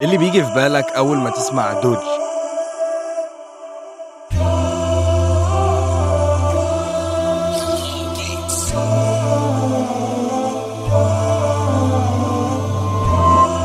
إيه اللي بيجي في بالك أول ما تسمع دوج؟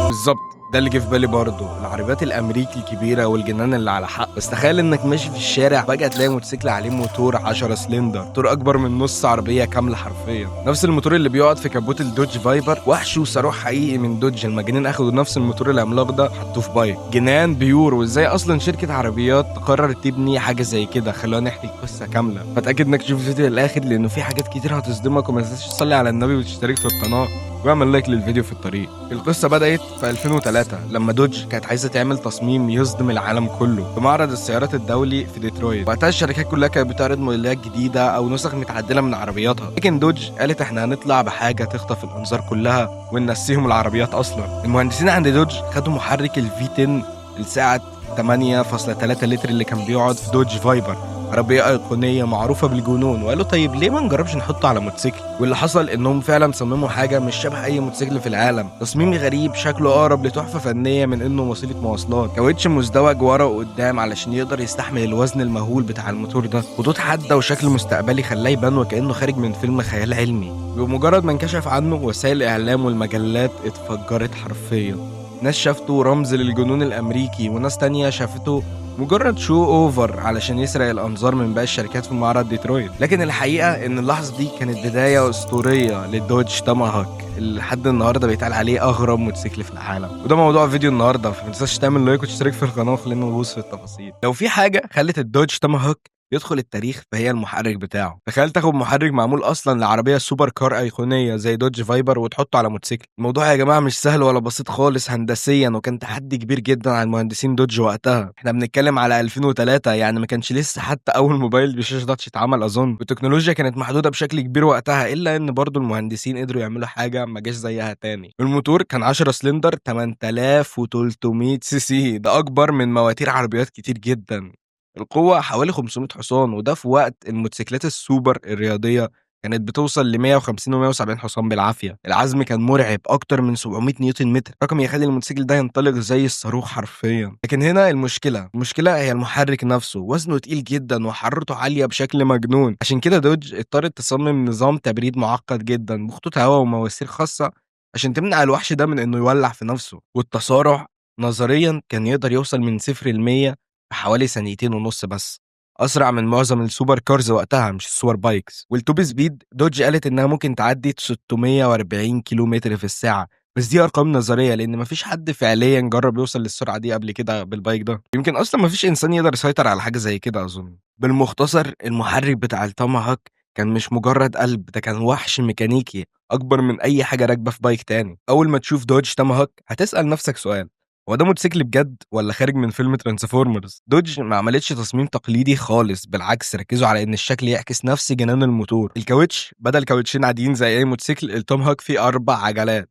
بالضبط، ده اللي جه في بالي برضه، العربيات الأمريكي الكبيرة والجنان اللي على حق، بس تخيل إنك ماشي في الشارع فجأة تلاقي موتوسيكل عليه موتور 10 سلندر، موتور أكبر من نص عربية كاملة حرفيًا، نفس الموتور اللي بيقعد في كبوت الدوج فايبر، وحش وصاروخ حقيقي من دوج، المجانين أخدوا نفس الموتور العملاق ده حطوه في بايك، جنان بيور، وإزاي أصلًا شركة عربيات تقرر تبني حاجة زي كده، خلونا نحكي القصة كاملة، فاتأكد إنك تشوف الفيديو للآخر لأنه في حاجات كتير هتصدمك، وما تنساش تصلي على النبي وتشترك في القناة. واعمل لايك للفيديو في الطريق. القصة بدأت في 2003 لما دوج كانت عايزة تعمل تصميم يصدم العالم كله في معرض السيارات الدولي في ديترويت. وقتها الشركات كلها كانت بتعرض موديلات جديدة أو نسخ متعدلة من عربياتها، لكن دوج قالت احنا هنطلع بحاجة تخطف الأنظار كلها وننسيهم العربيات أصلا. المهندسين عند دوج خدوا محرك الفي 10 الساعة 8.3 لتر اللي كان بيقعد في دوج فايبر، عربية أيقونية معروفة بالجنون، وقالوا طيب ليه ما نجربش نحطه على موتوسيكل؟ واللي حصل إنهم فعلا صمموا حاجة مش شبه أي موتوسيكل في العالم، تصميم غريب شكله أقرب لتحفة فنية من إنه وسيلة مواصلات، كاوتش مزدوج ورا وقدام علشان يقدر يستحمل الوزن المهول بتاع الموتور ده، خطوط حادة وشكل مستقبلي خلاه يبان وكأنه خارج من فيلم خيال علمي. بمجرد ما انكشف عنه وسائل الإعلام والمجلات اتفجرت حرفيا، ناس شافته رمز للجنون الأمريكي، وناس تانية شافته مجرد شو اوفر علشان يسرق الانظار من باقي الشركات في معرض ديترويت. لكن الحقيقه ان اللحظه دي كانت بدايه اسطوريه للدوج تاماهوك اللي لحد النهارده بيتقال عليه اغرب موتوسيكل في العالم، وده موضوع فيديو النهارده، فما تنساش تعمل لايك وتشترك في القناه وخلينا نغوص في التفاصيل. لو في حاجه خلت الدوج تاماهوك يدخل التاريخ فهي المحرك بتاعه. تخيل تاخد محرك معمول اصلا لعربيه سوبر كار ايقونيه زي دوج فايبر وتحطه على موتوسيكل. الموضوع يا جماعه مش سهل ولا بسيط خالص هندسيا، وكان تحدي كبير جدا على المهندسين دوج وقتها. احنا بنتكلم على 2003، يعني ما كانش لسه حتى اول موبايل بشاشه تاتش اتعمل اظن، والتكنولوجيا كانت محدوده بشكل كبير وقتها، الا ان برضو المهندسين قدروا يعملوا حاجه ما جاش زيها تاني. الموتور كان 10 سلندر 8300 سي سي، ده اكبر من مواتير عربيات كتير جدا. القوة حوالي 500 حصان، وده في وقت الموتوسيكلات السوبر الرياضية كانت بتوصل ل 150 و170 حصان بالعافية. العزم كان مرعب، أكتر من 700 نيوتن متر، رقم يخلي الموتوسيكل ده ينطلق زي الصاروخ حرفيا. لكن هنا المشكلة هي المحرك نفسه، وزنه تقيل جدا وحرارته عالية بشكل مجنون. عشان كده دوج اضطرت تصمم نظام تبريد معقد جدا بخطوط هواء ومواسير خاصة عشان تمنع الوحش ده من إنه يولع في نفسه. والتسارع نظريا كان يقدر يوصل من 0 ل 100 في حوالي ثانيتين ونص بس، أسرع من معظم السوبر كارز وقتها مش السوبر بايكس. والتوب سبيد دوج قالت إنها ممكن تعدي 640 كيلو متر في الساعة، بس دي أرقام نظرية لأن مفيش حد فعليا جرب يوصل للسرعة دي قبل كده بالبايك ده، يمكن أصلا مفيش إنسان يقدر يسيطر على حاجة زي كده أظن. بالمختصر المحرك بتاع التاماهوك كان مش مجرد قلب، ده كان وحش ميكانيكي أكبر من أي حاجة راكبة في بايك تاني. أول ما تشوف دوج تاماهوك هتسأل نفسك سؤال، هو ده موتوسيكل بجد ولا خارج من فيلم ترانسفورمرز؟ دوج ما عملتش تصميم تقليدي خالص، بالعكس ركزوا على ان الشكل يعكس نفس جنان الموتور. الكاوتش بدل كاوتشين عاديين زي اي موتوسيكل، التومهوك فيه 4 عجلات،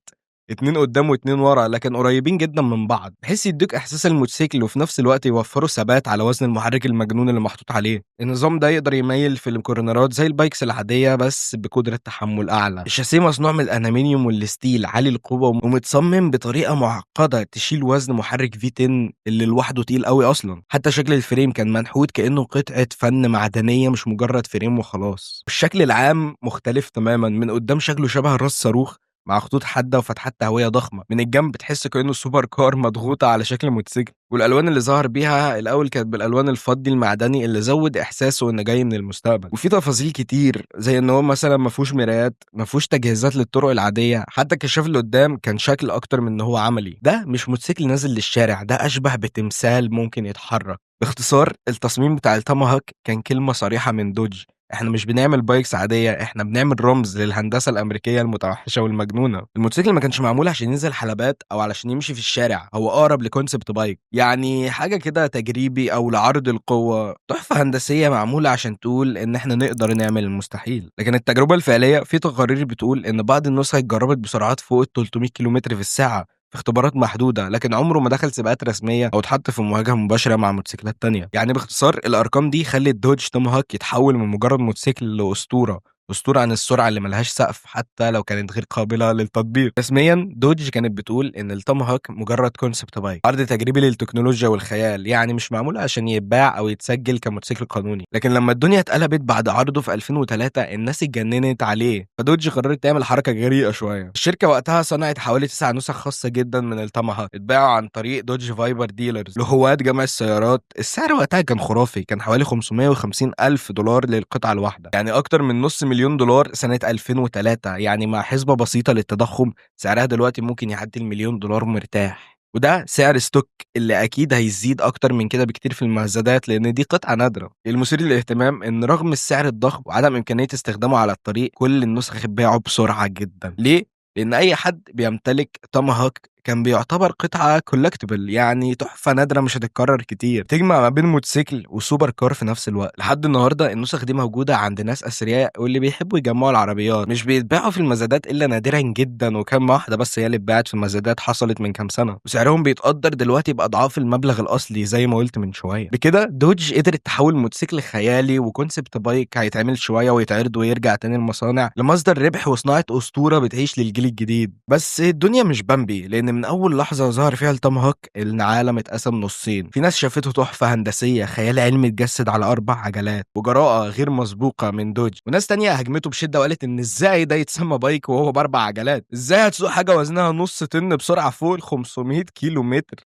2 قدام واتنين ورا، لكن قريبين جدا من بعض بحيث يدوك احساس الموتوسيكل وفي نفس الوقت يوفروا ثبات على وزن المحرك المجنون اللي محطوط عليه. النظام ده يقدر يميل في الكورنرات زي البايكس العاديه بس بقدره تحمل اعلى. الشاسيه مصنوع من الالومنيوم والستيل عالي القوه ومتصمم بطريقه معقده تشيل وزن محرك في 10 اللي لوحده تقيل قوي اصلا. حتى شكل الفريم كان منحوت كانه قطعه فن معدنيه مش مجرد فريم وخلاص. الشكل العام مختلف تماما، من قدام شكله شبه راس صاروخ مع خطوط حاده وفتحات تهويه ضخمه، من الجنب تحس كانه سوبر كار مضغوطه على شكل موتوسيكل. والالوان اللي ظهر بيها الاول كانت بالالوان الفضي المعدني اللي زود احساسه انه جاي من المستقبل. وفي تفاصيل كتير زي ان هو مثلا ما فيهوش مرايات، ما فيهوش تجهيزات للطرق العاديه، حتى الكشاف اللي قدام كان شكل اكتر من ان هو عملي. ده مش موتوسيكل نازل للشارع، ده اشبه بتمثال ممكن يتحرك. باختصار التصميم بتاع التاماهوك كان كلمه صريحه من دوج، احنا مش بنعمل بايكس عاديه، احنا بنعمل رمز للهندسه الامريكيه المتوحشه والمجنونه. الموتوسيكل ما كانش معمول عشان ينزل حلبات او علشان يمشي في الشارع، هو اقرب لكونسبت بايك، يعني حاجه كده تجريبي او لعرض القوه، تحفه هندسيه معموله عشان تقول ان احنا نقدر نعمل المستحيل. لكن التجربه الفعليه في تقارير بتقول ان بعض النسخ اتجربت بسرعات فوق ال 300 كيلومتر في الساعه في اختبارات محدودة، لكن عمره ما دخل سباقات رسمية أو اتحط في مواجهة مباشرة مع موتوسيكلات تانية. يعني باختصار الأرقام دي خلت دوج تومهوك يتحول من مجرد موتوسيكل لأسطورة، أسطورة عن السرعة اللي ما لهاش سقف حتى لو كانت غير قابلة للتطبيق. رسميًا دوج كانت بتقول إن الTomahawk مجرد concept bike، عرض تجريبي للتكنولوجيا والخيال، يعني مش معمول عشان يتباع أو يتسجل كموتوسيكل قانوني. لكن لما الدنيا اتقلبت بعد عرضه في 2003 الناس اتجننت عليه، فدوج قررت تعمل حركة جريئة شوية. الشركة وقتها صنعت حوالي 9 نسخ خاصة جدًا من الTomahawk، اتباعوا عن طريق دوج فايبر ديلرز لهواة جمع السيارات. السعر وقتها كان خرافي، كان حوالي 550,000 دولار للقطعة الواحدة، يعني أكتر من نص مليون دولار سنة 2003. يعني مع حسبة بسيطة للتضخم سعرها دلوقتي ممكن يعدي المليون دولار مرتاح، وده سعر ستوك اللي أكيد هيزيد أكتر من كده بكتير في المزادات لأن دي قطعة نادرة. المثير للاهتمام إن رغم السعر الضخم وعدم إمكانية استخدامه على الطريق كل النسخ اتباعوا بسرعة جدًا. ليه؟ لأن أي حد بيمتلك توماهوك كان بيعتبر قطعة collectible، يعني تحفة نادرة مش هتتكرر كتير، تجمع ما بين موتوسيكل وسوبر كار في نفس الوقت. لحد النهارده النسخ دي موجودة عند ناس أثرياء واللي بيحبوا يجمعوا العربيات، مش بيتباعوا في المزادات إلا نادرا جدا، وكام واحدة بس هي اللي اتباعت في المزادات حصلت من كام سنة، وسعرهم بيتقدر دلوقتي بأضعاف المبلغ الأصلي زي ما قلت من شوية. بكده دوج قدرت تحول موتوسيكل خيالي وكونسبت بايك هيتعمل شوية ويتعرض ويرجع تاني المصانع لمصدر ربح وصناعة أسطورة بتعيش للجيل الجديد. بس الدنيا مش بامبي، لأن من أول لحظة ظهر فيها التوماهوك العالم اتقسم نصين. في ناس شافته تحفة هندسية خيال علمي اتجسد على 4 عجلات وجراءة غير مسبوقة من دوج، وناس تانية هجمته بشدة وقالت إن إزاي ده يتسمى بايك وهو ب4 عجلات؟ إزاي هتسوق حاجة وزنها نص طن بسرعة فوق ال 500 كيلو متر؟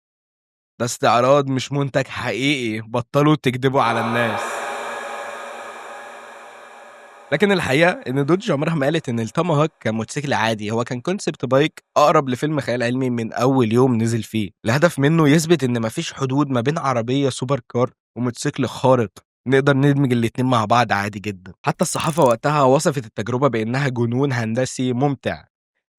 ده استعراض مش منتج حقيقي، بطلوا تكدبوا على الناس. لكن الحقيقة إن دوج عمرها ما قالت إن التوماهوك كان موتوسيكل عادي، هو كان كونسبت بايك أقرب لفيلم خيال علمي من أول يوم نزل فيه. الهدف منه يثبت إن مفيش حدود ما بين عربية سوبر كار وموتوسيكل خارق، نقدر ندمج الاتنين مع بعض عادي جدا. حتى الصحافة وقتها وصفت التجربة بأنها جنون هندسي ممتع.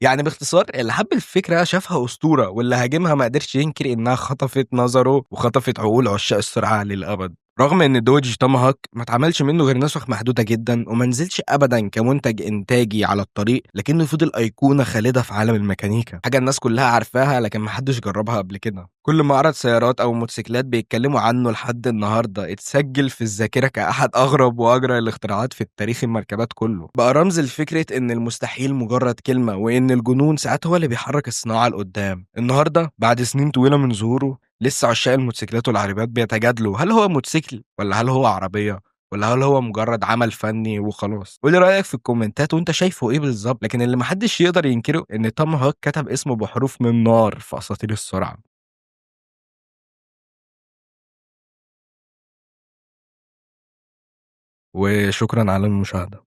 يعني باختصار اللي حب الفكرة شافها أسطورة، واللي هاجمها ما قدرش ينكر إنها خطفت نظره وخطفت عقول عشاق السرعة للأبد. رغم إن دوج توماهوك ما اتعملش منه غير نسخ محدودة جدًا وما نزلش أبدًا كمنتج إنتاجي على الطريق، لكنه فضل أيقونة خالدة في عالم الميكانيكا، حاجة الناس كلها عارفاها لكن ما حدش جربها قبل كده. كل معرض سيارات أو موتوسيكلات بيتكلموا عنه لحد النهارده اتسجل في الذاكرة كأحد أغرب وأجرى الاختراعات في التاريخ المركبات كله، بقى رمز لفكرة إن المستحيل مجرد كلمة، وإن الجنون ساعات هو اللي بيحرك الصناعة لقدام. النهارده بعد سنين طويلة من ظهوره لسه عشاق الموتوسيكلات والعربيات بيتجادلوا هل هو موتوسيكل والّا هل هو عربية والّا هل هو مجرد عمل فني وخلاص. قُل لي رأيك في الكومنتات وأنت شايفه إيه بالضبط، لكن اللي ما حدش يقدر ينكره إن توم هوك كتب اسمه بحروف من نار في أساطير السرعة. وشكرًا على المشاهدة.